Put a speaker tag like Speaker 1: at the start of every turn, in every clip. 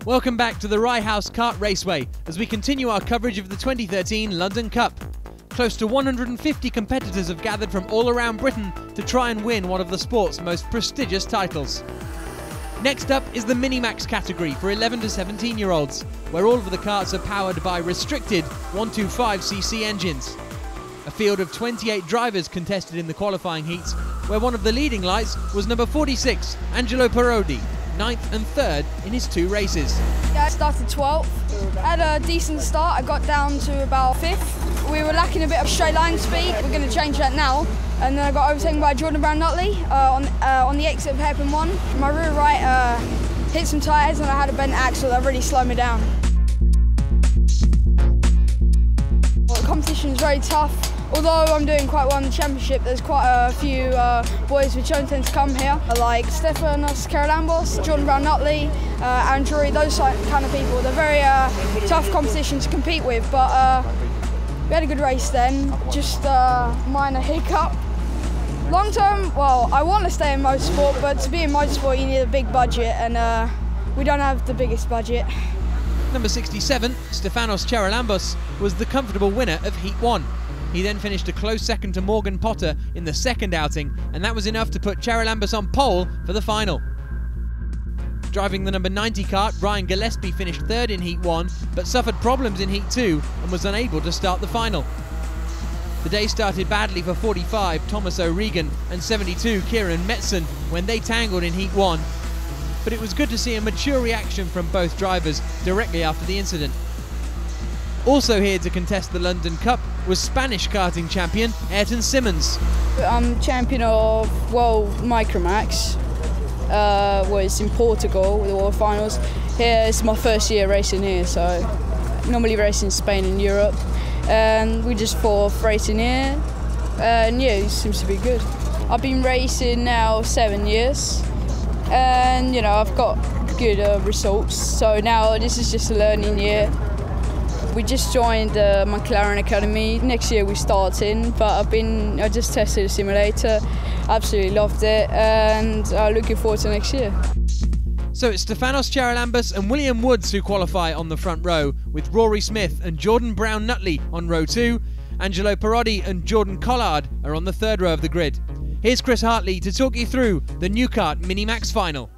Speaker 1: Welcome back to the Rye House Kart Raceway as we continue our coverage of the 2013 London Cup. Close to 150 competitors have gathered from all around Britain to try and win one of the sport's most prestigious titles. Next up is the Minimax category for 11 to 17-year-olds, where all of the karts are powered by restricted 125cc engines. A field of 28 drivers contested in the qualifying heats, where one of the leading lights was number 46, Angelo Parodi, 9th and 3rd in his 2 races.
Speaker 2: Yeah, I started 12th. I had a decent start. I got down to about 5th. We were lacking a bit of straight line speed. We're going to change that now. And then I got overtaken by Jordan Brown-Nutley on the exit of hairpin 1. My rear right hit some tyres and I had a bent axle that really slowed me down. Well, the competition is very tough. Although I'm doing quite well in the championship, there's quite a few boys which don't tend to come here, like Stefanos Karalambos, Jordan Brown-Nutley, Aaron Drury, those kind of people. They're very tough competition to compete with, but we had a good race then, just a minor hiccup. Long term, well, I want to stay in motorsport, but to be in motorsport you need a big budget, and we don't have the biggest budget.
Speaker 1: Number 67, Stefanos Charalambos, was the comfortable winner of Heat 1. He then finished a close second to Morgan Potter in the second outing, and that was enough to put Charalambos on pole for the final. Driving the number 90 kart, Ryan Gillespie finished 3rd in Heat 1, but suffered problems in Heat 2 and was unable to start the final. The day started badly for 45 Thomas O'Regan and 72 Kieran Metzen when they tangled in Heat 1, but it was good to see a mature reaction from both drivers directly after the incident. Also here to contest the London Cup was Spanish karting champion Ayrton Simmons.
Speaker 2: I'm champion of World Micromax, was in Portugal with the World Finals. Here it's my first year racing here, so normally race in Spain and Europe. And we just thought of racing here, and yeah, it seems to be good. I've been racing now 7 years, and you know, I've got good results, so now this is just a learning year. We just joined the McLaren Academy. Next year we're starting, but I just tested the simulator, absolutely loved it, and looking forward to next year.
Speaker 1: So it's Stefanos Charalambos and William Woods who qualify on the front row, with Rory Smith and Jordan Brown-Nutley on row 2. Angelo Parodi and Jordan Collard are on the 3rd row of the grid. Here's Chris Hartley to talk you through the New Kart Minimax final.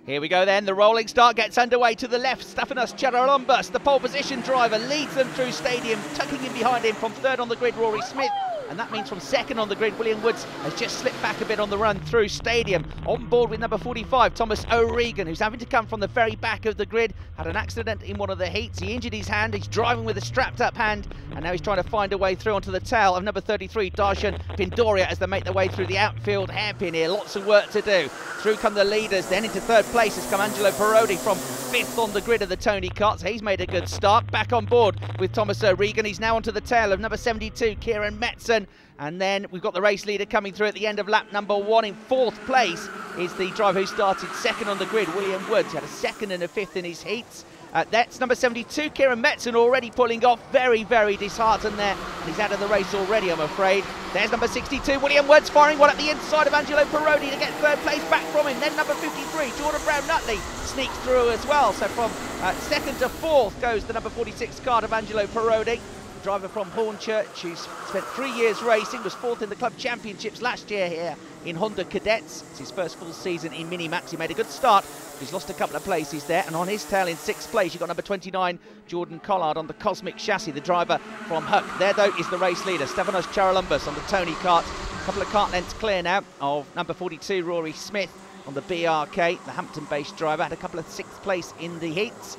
Speaker 3: Here we go then, the rolling start gets underway. To the left, Stefanos Charalambos, the pole position driver, leads them through stadium, tucking in behind him from 3rd on the grid, Rory Smith. And that means from 2nd on the grid, William Woods has just slipped back a bit on the run through stadium. On board with number 45, Thomas O'Regan, who's having to come from the very back of the grid. Had an accident in one of the heats. He injured his hand. He's driving with a strapped up hand. And now he's trying to find a way through onto the tail of number 33, Darshan Pindoria, as they make their way through the outfield hairpin here. Lots of work to do. Through come the leaders. Then into 3rd place has come Angelo Parodi from 5th on the grid of the Tony karts. He's made a good start. Back on board with Thomas O'Regan. He's now onto the tail of number 72, Kieran Metzen. And then we've got the race leader coming through at the end of lap number 1. In 4th place is the driver who started 2nd on the grid, William Woods. He had a 2nd and a 5th in his heats. That's number 72, Kieran Metzen, already pulling off. Very, very disheartened there. And he's out of the race already, I'm afraid. There's number 62, William Woods, firing one at the inside of Angelo Parodi to get 3rd place back from him. Then number 53, Jordan Brown-Nutley, sneaks through as well. So from 2nd to 4th goes the number 46 card of Angelo Parodi. Driver from Hornchurch, who's spent 3 years racing, was 4th in the club championships last year here in Honda Cadets. It's his first full season in Minimax. He made a good start. He's lost a couple of places there, and on his tail in 6th place, you've got number 29, Jordan Collard on the Cosmic chassis, the driver from Huck. There, though, is the race leader, Stefanos Charalambos on the Tony kart. A couple of kart lengths clear now of number 42, Rory Smith on the BRK, the Hampton-based driver. Had a couple of 6th place in the heats.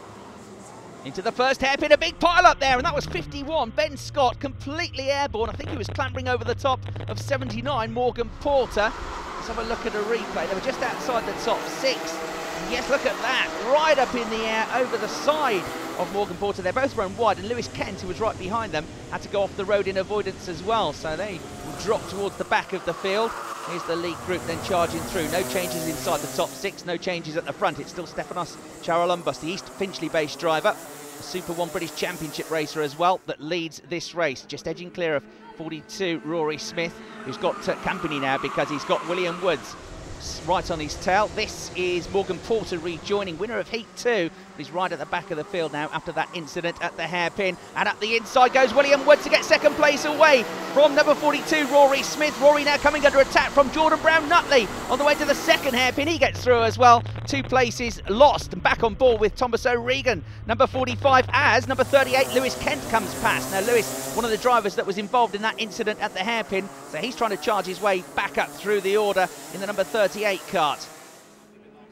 Speaker 3: Into the first hairpin, a big pile up there, and that was 51. Ben Scott, completely airborne. I think he was clambering over the top of 79, Morgan Porter. Let's have a look at a replay. They were just outside the top 6. And yes, look at that. Right up in the air over the side of Morgan Porter. They're both run wide, and Lewis Kent, who was right behind them, had to go off the road in avoidance as well. So they will drop towards the back of the field. Here's the lead group then charging through. No changes inside the top 6, no changes at the front. It's still Stefanos Charalambos, the East Finchley-based driver, a Super 1 British Championship racer as well, that leads this race. Just edging clear of 42, Rory Smith, who's got company now because he's got William Woods right on his tail. This is Morgan Porter rejoining, winner of Heat 2. He's right at the back of the field now after that incident at the hairpin. And up the inside goes William Wood to get second place away from number 42, Rory Smith. Rory now coming under attack from Jordan Brown-Nutley on the way to the second hairpin. He gets through as well. 2 places lost and back on board with Thomas O'Regan. Number 45 as number 38, Lewis Kent, comes past. Now Lewis, one of the drivers that was involved in that incident at the hairpin, so he's trying to charge his way back up through the order in the number 38 kart.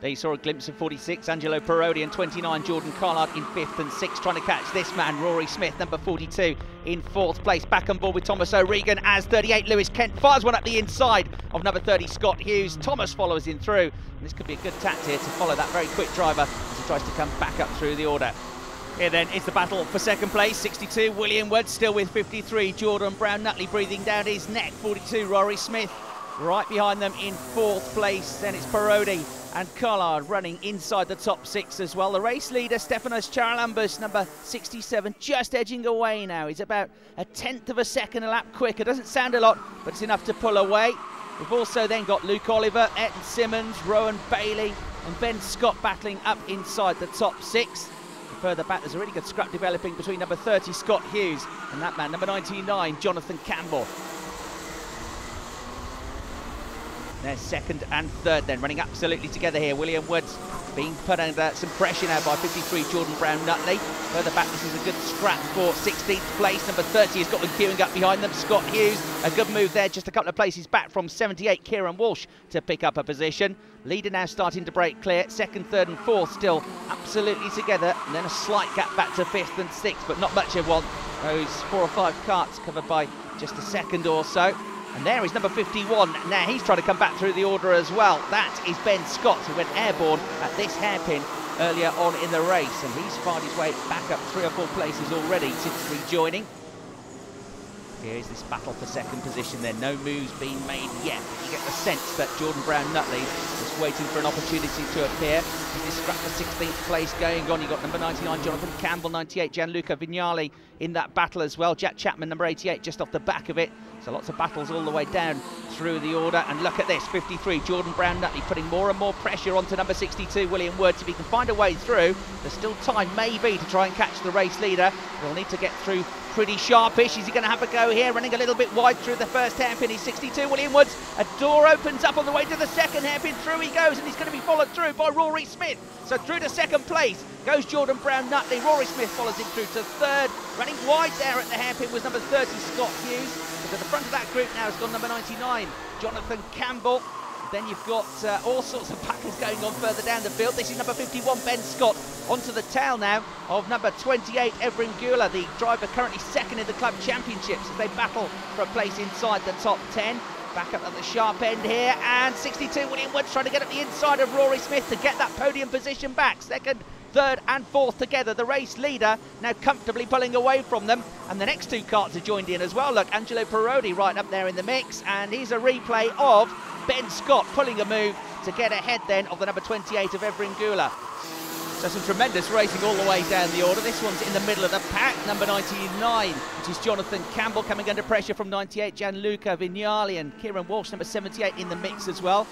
Speaker 3: There you saw a glimpse of 46, Angelo Parodi, and 29, Jordan Collard in 5th and 6th, trying to catch this man, Rory Smith, number 42, in 4th place. Back on board with Thomas O'Regan as 38, Lewis Kent fires one up the inside of number 30, Scott Hughes. Thomas follows in through, and this could be a good tact here to follow that very quick driver as he tries to come back up through the order. Here then is the battle for second place. 62, William Wood, still with 53, Jordan Brown-Nutley breathing down his neck. 42, Rory Smith, right behind them in 4th place. Then it's Parodi and Collard running inside the top 6 as well. The race leader, Stefanos Charalambous, number 67, just edging away now. He's about a 1/10 of a second a lap quicker. Doesn't sound a lot, but it's enough to pull away. We've also then got Luke Oliver, Ethan Simmons, Rowan Bailey and Ben Scott battling up inside the top 6. Further back, there's a really good scrap developing between number 30, Scott Hughes, and that man, number 99, Jonathan Campbell. They're second and third then, running absolutely together here. William Woods being put under some pressure now by 53, Jordan Brown-Nutley. Further back, this is a good scrap for 16th place. Number 30 has got them queuing up behind them. Scott Hughes, a good move there, just a couple of places back from 78, Kieran Walsh, to pick up a position. Leader now starting to break clear. 2nd, 3rd and 4th still absolutely together. And then a slight gap back to 5th and 6th, but not much of one. Those 4 or 5 karts covered by just a second or so. And there is number 51. Now he's trying to come back through the order as well. That is Ben Scott, who went airborne at this hairpin earlier on in the race. And he's fired his way back up 3 or 4 places already since rejoining. Here's this battle for second position then. No moves being made yet. You get the sense that Jordan Brown-Nutley is waiting for an opportunity to appear. This scrap for 16th place going on. You've got number 99, Jonathan Campbell, 98, Gianluca Vignali in that battle as well. Jack Chapman, number 88, just off the back of it. So lots of battles all the way down through the order. And look at this, 53, Jordan Brown-Nutley putting more and more pressure onto number 62, William Woods. If he can find a way through, there's still time maybe to try and catch the race leader. He'll need to get through pretty sharpish. Is he going to have a go here? Running a little bit wide through the first hairpin. He's 62, William Woods. A door opens up on the way to the second hairpin. Through he goes, and he's going to be followed through by Rory Smith. So through to second place goes Jordan Brown-Nutley. Rory Smith follows him through to 3rd. Running wide there at the hairpin was number 30, Scott Hughes. But at the front of that group now has gone number 99, Jonathan Campbell. Then you've got all sorts of battles going on further down the field. This is number 51, Ben Scott, onto the tail now of number 28, Evren Gula, the driver currently 2nd in the club championships as they battle for a place inside the top 10. Back up at the sharp end here, and 62, William Woods trying to get at the inside of Rory Smith to get that podium position back. 2nd, 3rd and 4th together. The race leader now comfortably pulling away from them, and the next 2 karts are joined in as well. Look, Angelo Parodi right up there in the mix, and here's a replay of Ben Scott pulling a move to get ahead then of the number 28 of Evren Gula. So some tremendous racing all the way down the order. This one's in the middle of the pack, number 99, which is Jonathan Campbell, coming under pressure from 98, Gianluca Vignali, and Kieran Walsh, number 78, in the mix as well.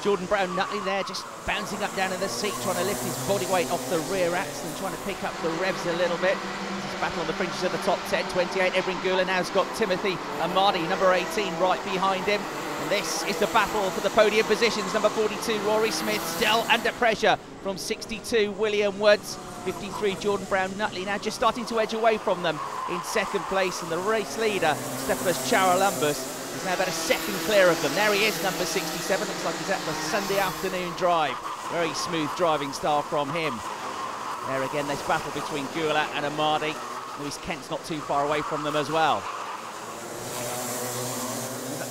Speaker 3: Jordan Brown-Nutley there just bouncing up down in the seat, trying to lift his body weight off the rear axle and trying to pick up the revs a little bit. This battle on the fringes of the top 10. 28, Evren Gula now's got Timothy Amadi, number 18, right behind him. And this is the battle for the podium positions. Number 42, Rory Smith, still under pressure from 62, William Woods. 53, Jordan Brown-Nutley now just starting to edge away from them in 2nd place. And the race leader, Stefanos Charalambous, is now about a second clear of them. There he is, number 67. Looks like he's at the Sunday afternoon drive. Very smooth driving style from him. There again, this battle between Gula and Amadi. Lewis Kent's not too far away from them as well.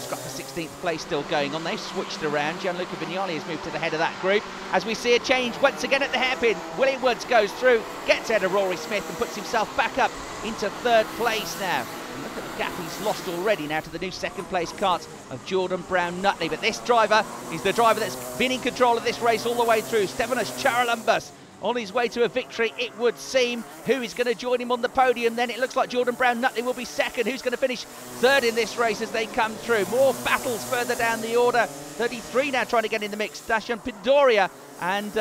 Speaker 3: Scrap for 16th place still going on. They've switched around. Gianluca Vignali has moved to the head of that group. As we see a change once again at the hairpin, William Woods goes through, gets ahead of Rory Smith and puts himself back up into 3rd place now. And look at the gap he's lost already now to the new 2nd place kart of Jordan Brown-Nutley. But this driver is the driver that's been in control of this race all the way through. Stefanos Charalambous on his way to a victory, it would seem. Who is going to join him on the podium then? It looks like Jordan Brown-Nutley will be second. Who's going to finish third in this race as they come through? More battles further down the order. 33 now trying to get in the mix. Dashan Pindoria, and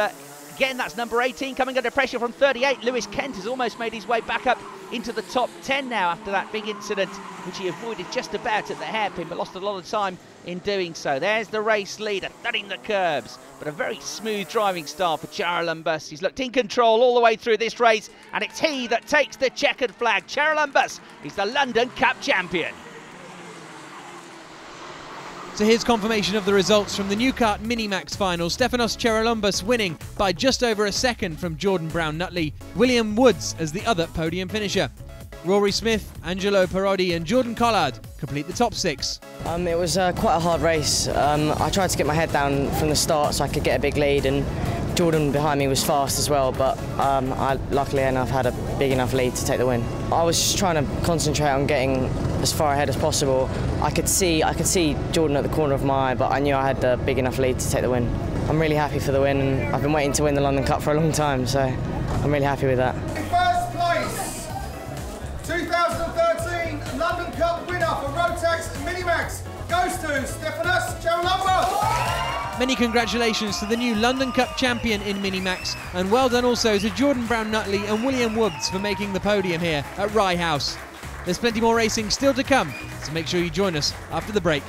Speaker 3: again, that's number 18 coming under pressure from 38. Lewis Kent has almost made his way back up into the top 10 now after that big incident, which he avoided just about at the hairpin, but lost a lot of time in doing so. There's the race leader, thudding the curbs, but a very smooth driving style for Charalumbus. He's looked in control all the way through this race, and it's he that takes the checkered flag. Charalumbus is the London Cup champion.
Speaker 1: So here's confirmation of the results from the New Kart Minimax final. Stefanos Charalumbus winning by just over a second from Jordan Brown-Nutley. William Woods as the other podium finisher. Rory Smith, Angelo Parodi and Jordan Collard complete the top 6.
Speaker 4: It was quite a hard race. I tried to get my head down from the start so I could get a big lead, and Jordan behind me was fast as well, but I luckily enough had a big enough lead to take the win. I was just trying to concentrate on getting as far ahead as possible. I could see Jordan at the corner of my eye, but I knew I had a big enough lead to take the win. I'm really happy for the win, and I've been waiting to win the London Cup for a long time, so I'm really happy with that.
Speaker 5: In first place, 2013 London Cup winner for Rotax Minimax goes to Stefanos Charalumbus.
Speaker 1: Many congratulations to the new London Cup champion in Minimax, and well done also to Jordan Brown-Nutley and William Woods for making the podium here at Rye House. There's plenty more racing still to come, so make sure you join us after the break.